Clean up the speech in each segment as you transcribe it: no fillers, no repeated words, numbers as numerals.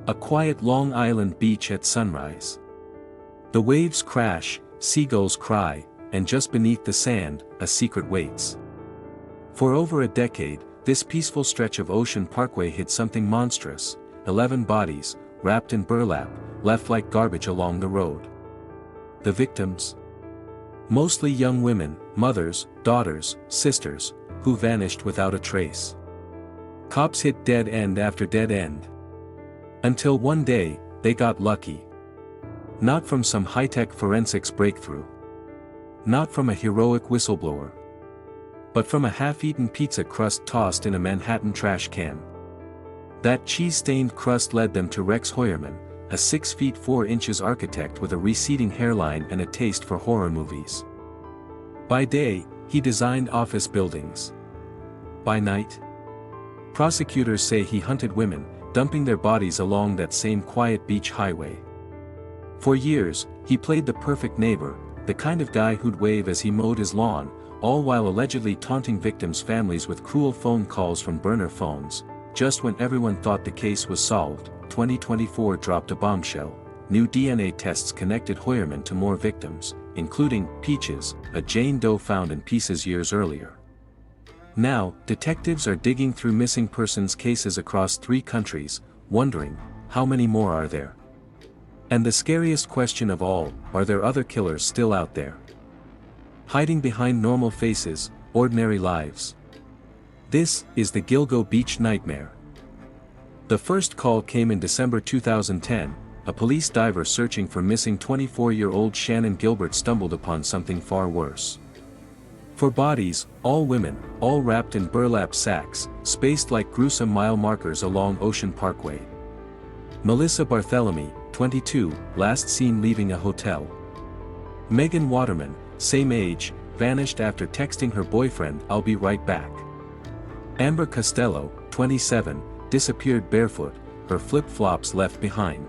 A quiet Long Island beach at sunrise. The waves crash, seagulls cry, and just beneath the sand, a secret waits. For over a decade, this peaceful stretch of Ocean Parkway hid something monstrous: 11 bodies, wrapped in burlap, left like garbage along the road. The victims? Mostly young women, mothers, daughters, sisters, who vanished without a trace. Cops hit dead end after dead end. Until one day, they got lucky. Not from some high-tech forensics breakthrough. Not from a heroic whistleblower. But from a half-eaten pizza crust tossed in a Manhattan trash can. That cheese-stained crust led them to Rex Heuermann, a 6 feet 4 inches architect with a receding hairline and a taste for horror movies. By day, he designed office buildings. By night? Prosecutors say he hunted women, dumping their bodies along that same quiet beach highway. For years, he played the perfect neighbor, the kind of guy who'd wave as he mowed his lawn, all while allegedly taunting victims' families with cruel phone calls from burner phones. Just when everyone thought the case was solved, 2024 dropped a bombshell. New DNA tests connected Heuermann to more victims, including Peaches, a Jane Doe found in pieces years earlier. Now, detectives are digging through missing persons cases across 3 countries, wondering, how many more are there? And the scariest question of all, are there other killers still out there? Hiding behind normal faces, ordinary lives. This is the Gilgo Beach nightmare. The first call came in December 2010, a police diver searching for missing 24-year-old Shannon Gilbert stumbled upon something far worse. 4 bodies, all women, all wrapped in burlap sacks, spaced like gruesome mile markers along Ocean Parkway. Melissa Barthélemy, 22, last seen leaving a hotel. Megan Waterman, same age, vanished after texting her boyfriend, "I'll be right back." Amber Costello, 27, disappeared barefoot, her flip-flops left behind.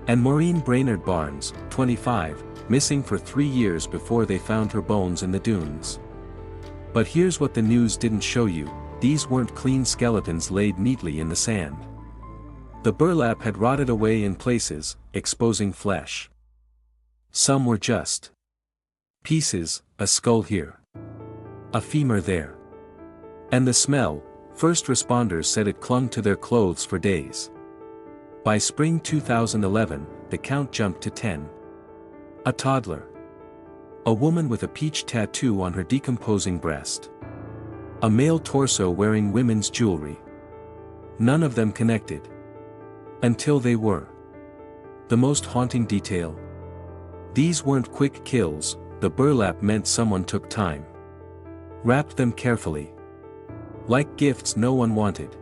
And Maureen Brainerd Barnes, 25, missing for 3 years before they found her bones in the dunes. But here's what the news didn't show you: these weren't clean skeletons laid neatly in the sand. The burlap had rotted away in places, exposing flesh. Some were just pieces, a skull here, a femur there. And the smell, first responders said it clung to their clothes for days. By spring 2011, the count jumped to 10. A toddler. A woman with a peach tattoo on her decomposing breast. A male torso wearing women's jewelry. None of them connected. Until they were. The most haunting detail? These weren't quick kills, the burlap meant someone took time. Wrapped them carefully. Like gifts no one wanted.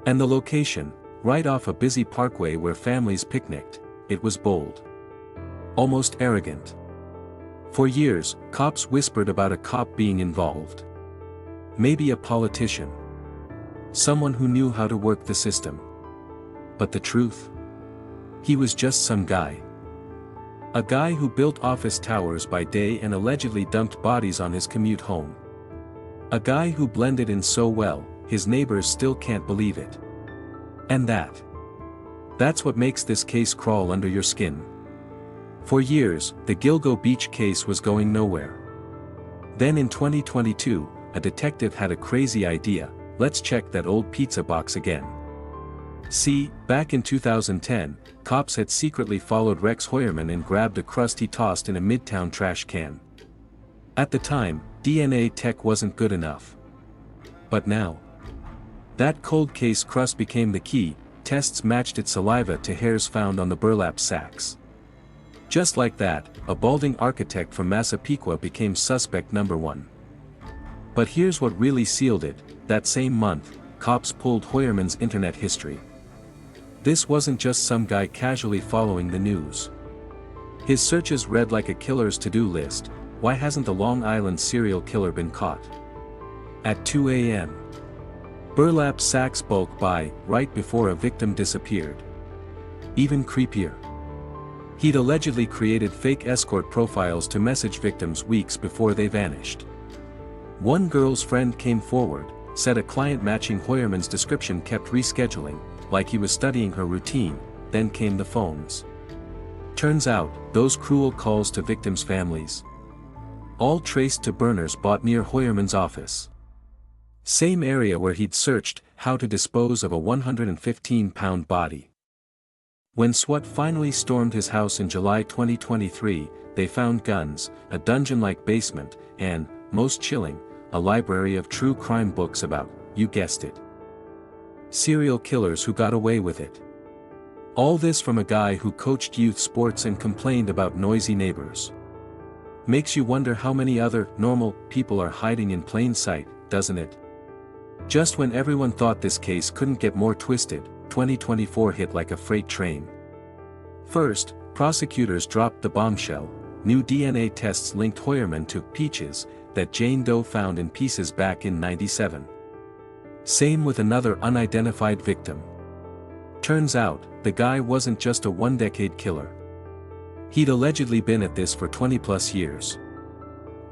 And the location, right off a busy parkway where families picnicked, it was bold. Almost arrogant. For years, cops whispered about a cop being involved. Maybe a politician. Someone who knew how to work the system. But the truth? He was just some guy. A guy who built office towers by day and allegedly dumped bodies on his commute home. A guy who blended in so well, his neighbors still can't believe it. And that's what makes this case crawl under your skin. For years, the Gilgo Beach case was going nowhere. Then in 2022, a detective had a crazy idea: let's check that old pizza box again. See, back in 2010, cops had secretly followed Rex Heuermann and grabbed a crust he tossed in a midtown trash can. At the time, DNA tech wasn't good enough. But now, that cold case crust became the key. Tests matched its saliva to hairs found on the burlap sacks. Just like that, a balding architect from Massapequa became suspect number 1. But here's what really sealed it: that same month, cops pulled Heuermann's internet history. This wasn't just some guy casually following the news. His searches read like a killer's to-do list: why hasn't the Long Island serial killer been caught? At 2 a.m. Burlap sacks bulk by, right before a victim disappeared. Even creepier. He'd allegedly created fake escort profiles to message victims weeks before they vanished. One girl's friend came forward, said a client matching Heuermann's description kept rescheduling, like he was studying her routine. Then came the phones. Turns out, those cruel calls to victims' families. All traced to burners bought near Heuermann's office. Same area where he'd searched how to dispose of a 115-pound body. When SWAT finally stormed his house in July 2023, they found guns, a dungeon-like basement, and, most chilling, a library of true crime books about, you guessed it, serial killers who got away with it. All this from a guy who coached youth sports and complained about noisy neighbors. Makes you wonder how many other, normal, people are hiding in plain sight, doesn't it? Just when everyone thought this case couldn't get more twisted, 2024 hit like a freight train. First, prosecutors dropped the bombshell. New DNA tests linked Heuermann to peaches that Jane Doe found in pieces back in '97. Same with another unidentified victim. Turns out, the guy wasn't just a one-decade killer. He'd allegedly been at this for 20-plus years.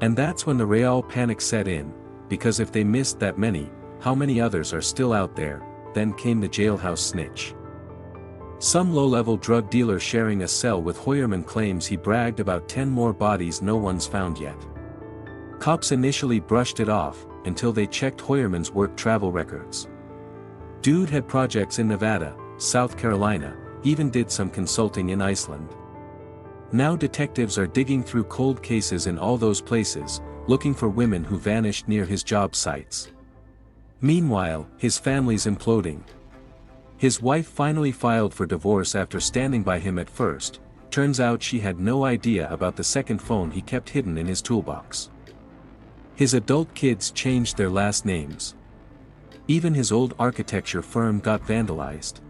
And that's when the real panic set in, because if they missed that many, how many others are still out there? Then came the jailhouse snitch. Some low-level drug dealer sharing a cell with Heuermann claims he bragged about 10 more bodies no one's found yet. Cops initially brushed it off, until they checked Heuermann's work travel records. Dude had projects in Nevada, South Carolina, even did some consulting in Iceland. Now detectives are digging through cold cases in all those places, looking for women who vanished near his job sites. Meanwhile, his family's imploding. His wife finally filed for divorce after standing by him at first. Turns out she had no idea about the second phone he kept hidden in his toolbox. His adult kids changed their last names. Even his old architecture firm got vandalized.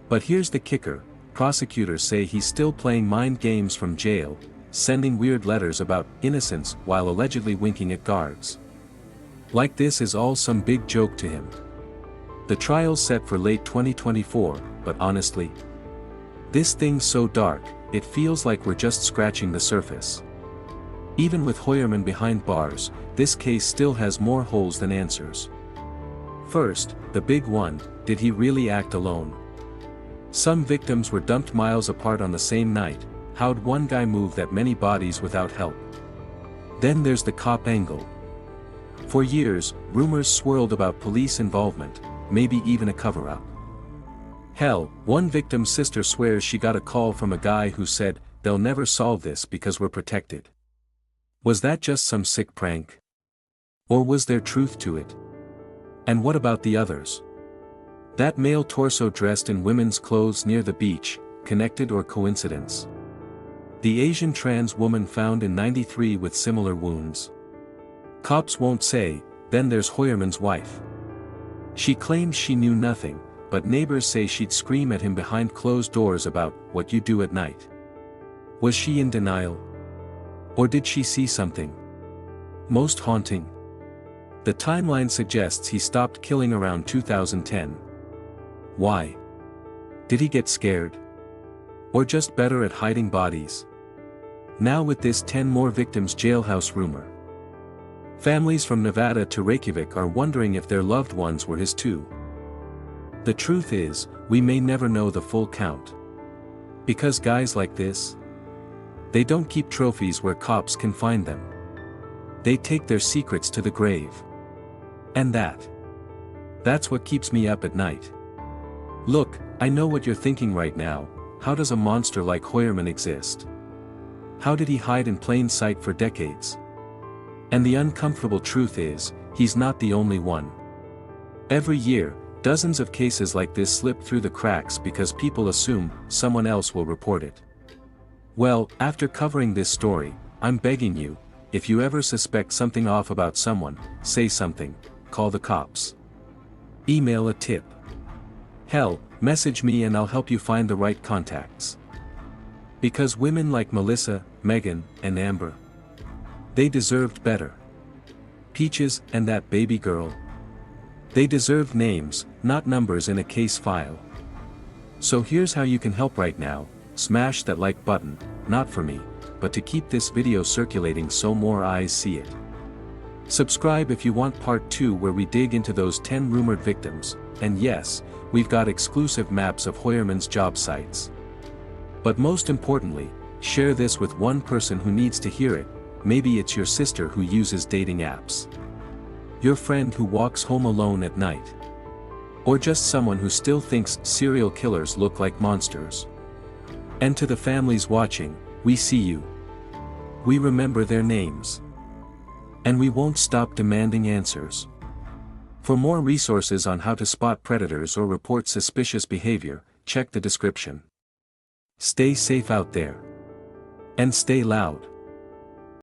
But here's the kicker, prosecutors say he's still playing mind games from jail, sending weird letters about innocence while allegedly winking at guards. Like this is all some big joke to him. The trial's set for late 2024, but honestly, this thing's so dark, it feels like we're just scratching the surface. Even with Heuermann behind bars, this case still has more holes than answers. First, the big one, did he really act alone? Some victims were dumped miles apart on the same night. How'd one guy move that many bodies without help? Then there's the cop angle. For years, rumors swirled about police involvement, maybe even a cover-up. Hell, one victim's sister swears she got a call from a guy who said, "They'll never solve this because we're protected." Was that just some sick prank? Or was there truth to it? And what about the others? That male torso dressed in women's clothes near the beach, connected or coincidence? The Asian trans woman found in '93 with similar wounds? Cops won't say. Then there's Heuermann's wife. She claims she knew nothing, but neighbors say she'd scream at him behind closed doors about what you do at night. Was she in denial? Or did she see something most haunting? The timeline suggests he stopped killing around 2010. Why? Did he get scared? Or just better at hiding bodies? Now with this 10 more victims jailhouse rumor, families from Nevada to Reykjavik are wondering if their loved ones were his too. The truth is, we may never know the full count. Because guys like this, they don't keep trophies where cops can find them. They take their secrets to the grave. And that's what keeps me up at night. Look, I know what you're thinking right now. How does a monster like Heuermann exist? How did he hide in plain sight for decades? And the uncomfortable truth is, he's not the only one. Every year, dozens of cases like this slip through the cracks because people assume someone else will report it. Well, after covering this story, I'm begging you, if you ever suspect something off about someone, say something, call the cops. Email a tip. Hell, message me and I'll help you find the right contacts. Because women like Melissa, Megan, and Amber, they deserved better. Peaches, and that baby girl. They deserved names, not numbers in a case file. So here's how you can help right now. Smash that like button, not for me, but to keep this video circulating so more eyes see it. Subscribe if you want part 2 where we dig into those 10 rumored victims, and yes, we've got exclusive maps of Heuermann's job sites. But most importantly, share this with one person who needs to hear it. Maybe it's your sister who uses dating apps, your friend who walks home alone at night, or just someone who still thinks serial killers look like monsters. And to the families watching, we see you. We remember their names. And we won't stop demanding answers. For more resources on how to spot predators or report suspicious behavior, check the description. Stay safe out there. And stay loud.